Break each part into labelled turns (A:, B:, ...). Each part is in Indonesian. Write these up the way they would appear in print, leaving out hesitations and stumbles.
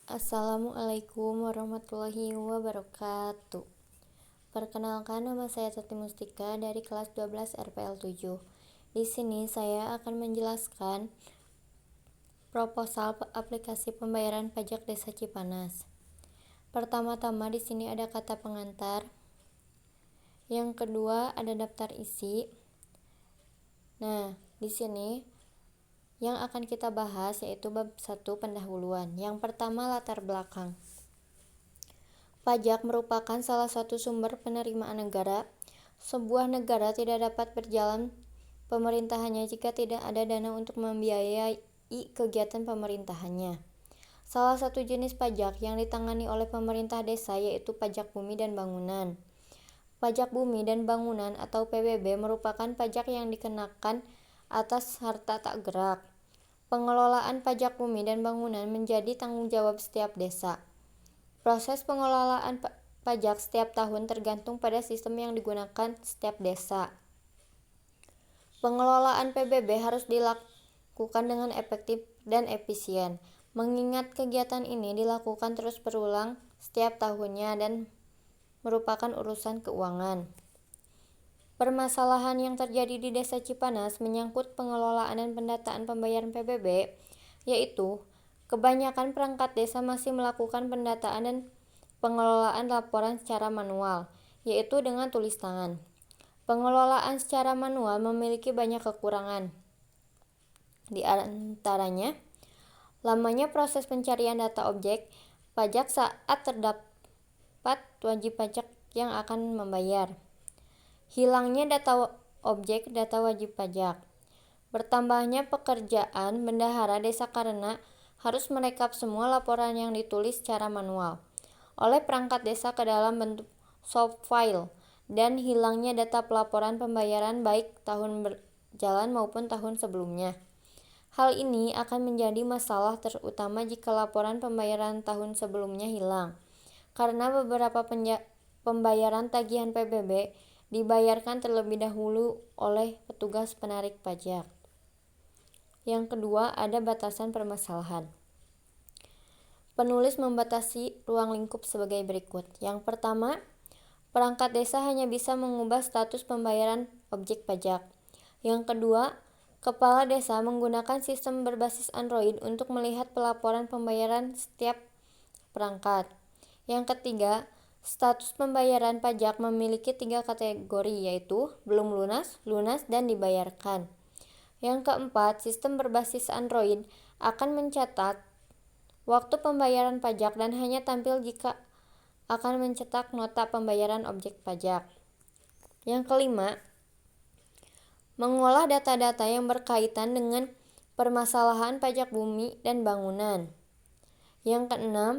A: Assalamualaikum warahmatullahi wabarakatuh. Perkenalkan, nama saya Tati Mustika dari kelas 12 RPL 7. Di sini saya akan menjelaskan proposal aplikasi pembayaran pajak Desa Cipanas. Pertama-tama di sini ada kata pengantar. Yang kedua ada daftar isi. Nah, di sini yang akan kita bahas yaitu bab 1 pendahuluan. Yang pertama, latar belakang. Pajak merupakan salah satu sumber penerimaan negara. Sebuah negara tidak dapat berjalan pemerintahannya jika tidak ada dana untuk membiayai kegiatan pemerintahannya. Salah satu jenis pajak yang ditangani oleh pemerintah desa yaitu pajak bumi dan bangunan. Pajak bumi dan bangunan atau PBB merupakan pajak yang dikenakan atas harta tak gerak. Pengelolaan pajak bumi dan bangunan menjadi tanggung jawab setiap desa. Proses pengelolaan pajak setiap tahun tergantung pada sistem yang digunakan setiap desa. Pengelolaan PBB harus dilakukan dengan efektif dan efisien, mengingat kegiatan ini dilakukan terus berulang setiap tahunnya dan merupakan urusan keuangan. Permasalahan yang terjadi di Desa Cipanas menyangkut pengelolaan dan pendataan pembayaran PBB, yaitu kebanyakan perangkat desa masih melakukan pendataan dan pengelolaan laporan secara manual, yaitu dengan tulis tangan. Pengelolaan secara manual memiliki banyak kekurangan. Di antaranya, lamanya proses pencarian data objek pajak saat terdapat wajib pajak yang akan membayar. Hilangnya data objek data wajib pajak. Bertambahnya pekerjaan bendahara desa karena harus merekap semua laporan yang ditulis secara manual oleh perangkat desa ke dalam bentuk soft file, dan hilangnya data pelaporan pembayaran baik tahun berjalan maupun tahun sebelumnya. Hal ini akan menjadi masalah terutama jika laporan pembayaran tahun sebelumnya hilang, karena beberapa pembayaran tagihan PBB dibayarkan terlebih dahulu oleh petugas penarik pajak. Yang kedua, ada batasan permasalahan. Penulis membatasi ruang lingkup sebagai berikut. Yang pertama, perangkat desa hanya bisa mengubah status pembayaran objek pajak. Yang kedua, kepala desa menggunakan sistem berbasis Android untuk melihat pelaporan pembayaran setiap perangkat. Yang ketiga, status pembayaran pajak memiliki 3 kategori, yaitu belum lunas, lunas, dan dibayarkan. Yang keempat, sistem berbasis Android akan mencatat waktu pembayaran pajak dan hanya tampil jika akan mencetak nota pembayaran objek pajak. Yang kelima, mengolah data-data yang berkaitan dengan permasalahan pajak bumi dan bangunan. Yang keenam,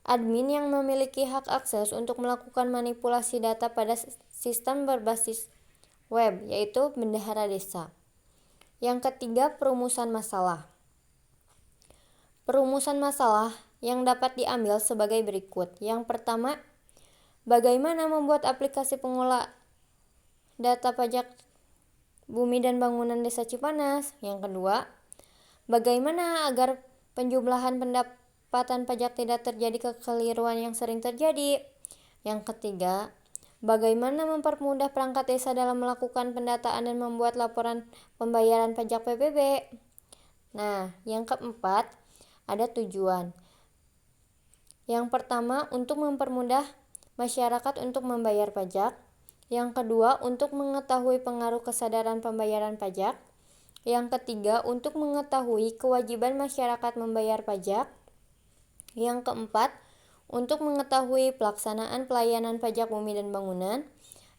A: admin yang memiliki hak akses untuk melakukan manipulasi data pada sistem berbasis web, yaitu bendahara desa. Yang ketiga, perumusan masalah. Perumusan masalah yang dapat diambil sebagai berikut. Yang pertama, bagaimana membuat aplikasi pengolah data pajak bumi dan bangunan Desa Cipanas. Yang kedua, bagaimana agar penjumlahan pendapatan pajak tidak terjadi kekeliruan yang sering terjadi. Yang ketiga, bagaimana mempermudah perangkat desa dalam melakukan pendataan dan membuat laporan pembayaran pajak PBB. Nah, yang keempat, ada tujuan. Yang pertama, untuk mempermudah masyarakat untuk membayar pajak. Yang kedua, untuk mengetahui pengaruh kesadaran pembayaran pajak. Yang ketiga, untuk mengetahui kewajiban masyarakat membayar pajak. Yang keempat, untuk mengetahui pelaksanaan pelayanan pajak bumi dan bangunan.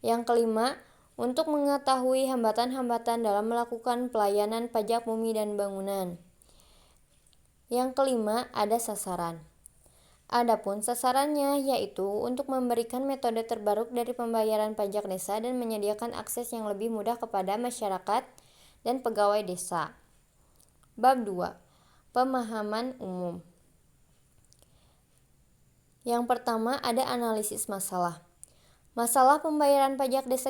A: Yang kelima, untuk mengetahui hambatan-hambatan dalam melakukan pelayanan pajak bumi dan bangunan. Yang kelima, ada sasaran. Adapun sasarannya yaitu untuk memberikan metode terbaru dari pembayaran pajak desa dan menyediakan akses yang lebih mudah kepada masyarakat dan pegawai desa. Bab 2. Pemahaman umum. Yang pertama, ada analisis masalah. Masalah pembayaran pajak Desa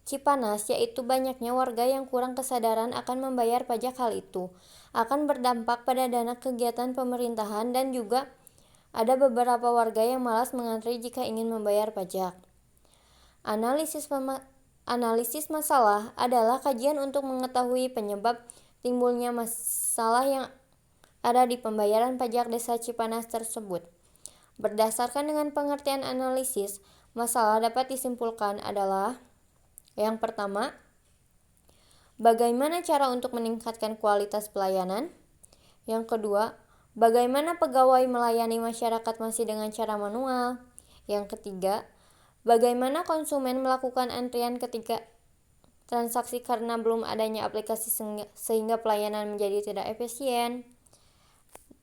A: Cipanas yaitu banyaknya warga yang kurang kesadaran akan membayar pajak. Hal itu akan berdampak pada dana kegiatan pemerintahan dan juga Ada beberapa warga yang malas mengantri jika ingin membayar pajak. Analisis masalah adalah kajian untuk mengetahui penyebab timbulnya masalah yang ada di pembayaran pajak Desa Cipanas tersebut. Berdasarkan dengan pengertian analisis, masalah dapat disimpulkan adalah: yang pertama, bagaimana cara untuk meningkatkan kualitas pelayanan? Yang kedua, bagaimana pegawai melayani masyarakat masih dengan cara manual? Yang ketiga, bagaimana konsumen melakukan antrian ketika transaksi karena belum adanya aplikasi sehingga pelayanan menjadi tidak efisien?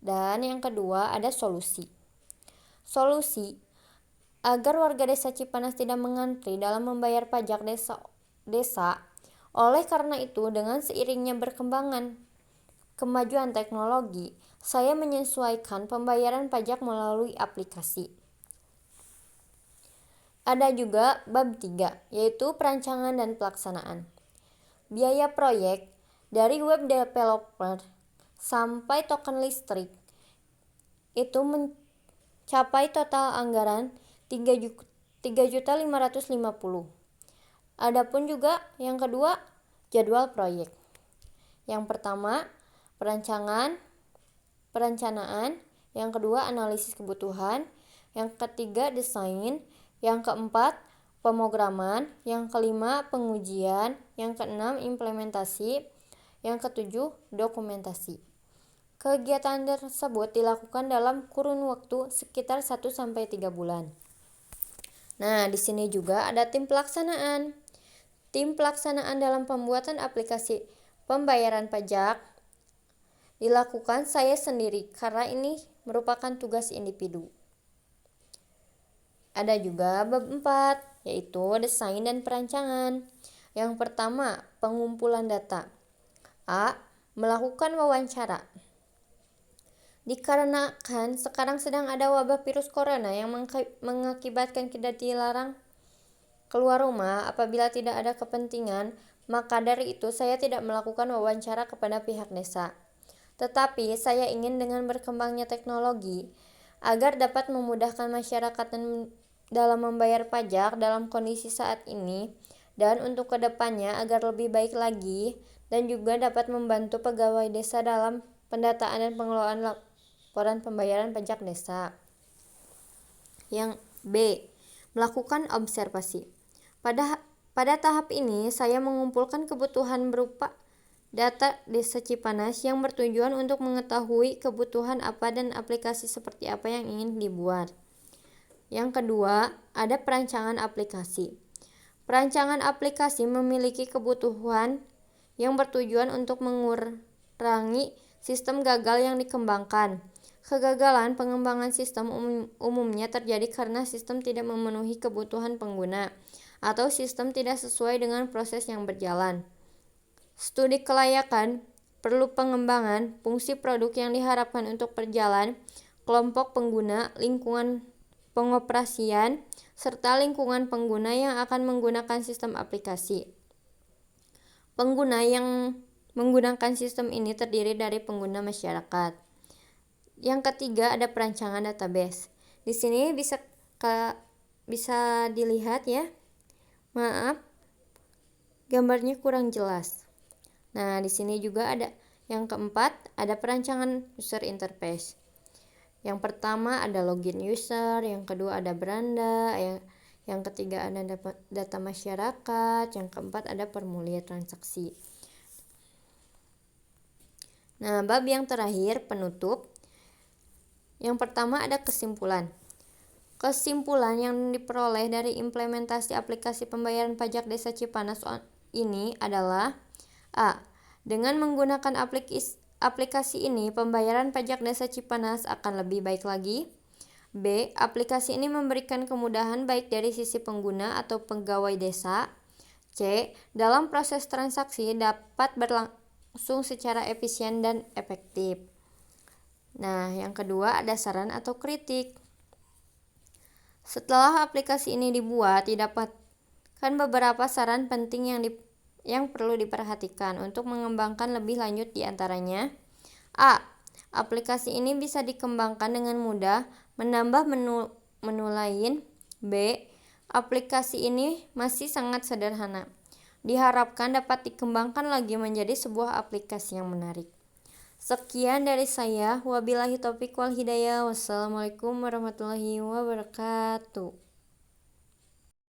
A: Dan yang kedua, ada solusi. Solusi agar warga Desa Cipanas tidak mengantri dalam membayar pajak desa. Oleh karena itu, dengan seiringnya berkembangan kemajuan teknologi, saya menyesuaikan pembayaran pajak melalui aplikasi. Ada juga bab 3, yaitu perancangan dan pelaksanaan. Biaya proyek dari web developer sampai token listrik itu mencapai total anggaran 3.550.000. Adapun juga yang kedua, jadwal proyek. Yang pertama, perencanaan, yang kedua analisis kebutuhan, yang ketiga desain, yang keempat pemrograman, yang kelima pengujian, yang keenam implementasi, yang ketujuh dokumentasi. Kegiatan tersebut dilakukan dalam kurun waktu sekitar 1-3 bulan. Nah, di sini juga ada tim pelaksanaan. Tim pelaksanaan dalam pembuatan aplikasi pembayaran pajak dilakukan saya sendiri karena ini merupakan tugas individu. Ada juga bab 4, yaitu desain dan perancangan. Yang pertama, pengumpulan data. A. Melakukan wawancara. Dikarenakan sekarang sedang ada wabah virus corona yang mengakibatkan kita dilarang keluar rumah apabila tidak ada kepentingan, maka dari itu saya tidak melakukan wawancara kepada pihak desa. Tetapi saya ingin dengan berkembangnya teknologi agar dapat memudahkan masyarakat dalam membayar pajak dalam kondisi saat ini dan untuk kedepannya agar lebih baik lagi, dan juga dapat membantu pegawai desa dalam pendataan dan pengelolaan laporan pembayaran pajak desa. Yang B. Melakukan observasi. Pada tahap ini saya mengumpulkan kebutuhan berupa data Desa Cipanas yang bertujuan untuk mengetahui kebutuhan apa dan aplikasi seperti apa yang ingin dibuat. Yang kedua, ada perancangan aplikasi. Perancangan aplikasi memiliki kebutuhan yang bertujuan untuk mengurangi sistem gagal yang dikembangkan. Kegagalan pengembangan sistem umumnya terjadi karena sistem tidak memenuhi kebutuhan pengguna atau sistem tidak sesuai dengan proses yang berjalan. Studi kelayakan perlu pengembangan fungsi produk yang diharapkan untuk berjalan, kelompok pengguna, lingkungan pengoperasian, serta lingkungan pengguna yang akan menggunakan sistem aplikasi. Pengguna yang menggunakan sistem ini terdiri dari pengguna masyarakat. Yang ketiga, ada perancangan database. Di sini bisa dilihat ya. Maaf, gambarnya kurang jelas. Nah, di sini juga ada yang keempat, ada perancangan user interface. Yang pertama ada login user, yang kedua ada beranda, yang ketiga ada data masyarakat, yang keempat ada formulir transaksi. Nah, bab yang terakhir, penutup. Yang pertama ada kesimpulan. Kesimpulan yang diperoleh dari implementasi aplikasi pembayaran pajak Desa Cipanas ini adalah: A. Dengan menggunakan aplikasi ini, pembayaran pajak Desa Cipanas akan lebih baik lagi. B. Aplikasi ini memberikan kemudahan baik dari sisi pengguna atau pegawai desa. C. Dalam proses transaksi dapat berlangsung secara efisien dan efektif. Nah, yang kedua ada saran atau kritik. Setelah aplikasi ini dibuat, didapatkan beberapa saran penting yang perlu diperhatikan untuk mengembangkan lebih lanjut, di antaranya: A. Aplikasi ini bisa dikembangkan dengan mudah, menambah menu lain. B. Aplikasi ini masih sangat sederhana. Diharapkan dapat dikembangkan lagi menjadi sebuah aplikasi yang menarik. Sekian dari saya. Wabillahi taufiq wal hidayah. Wassalamualaikum warahmatullahi wabarakatuh.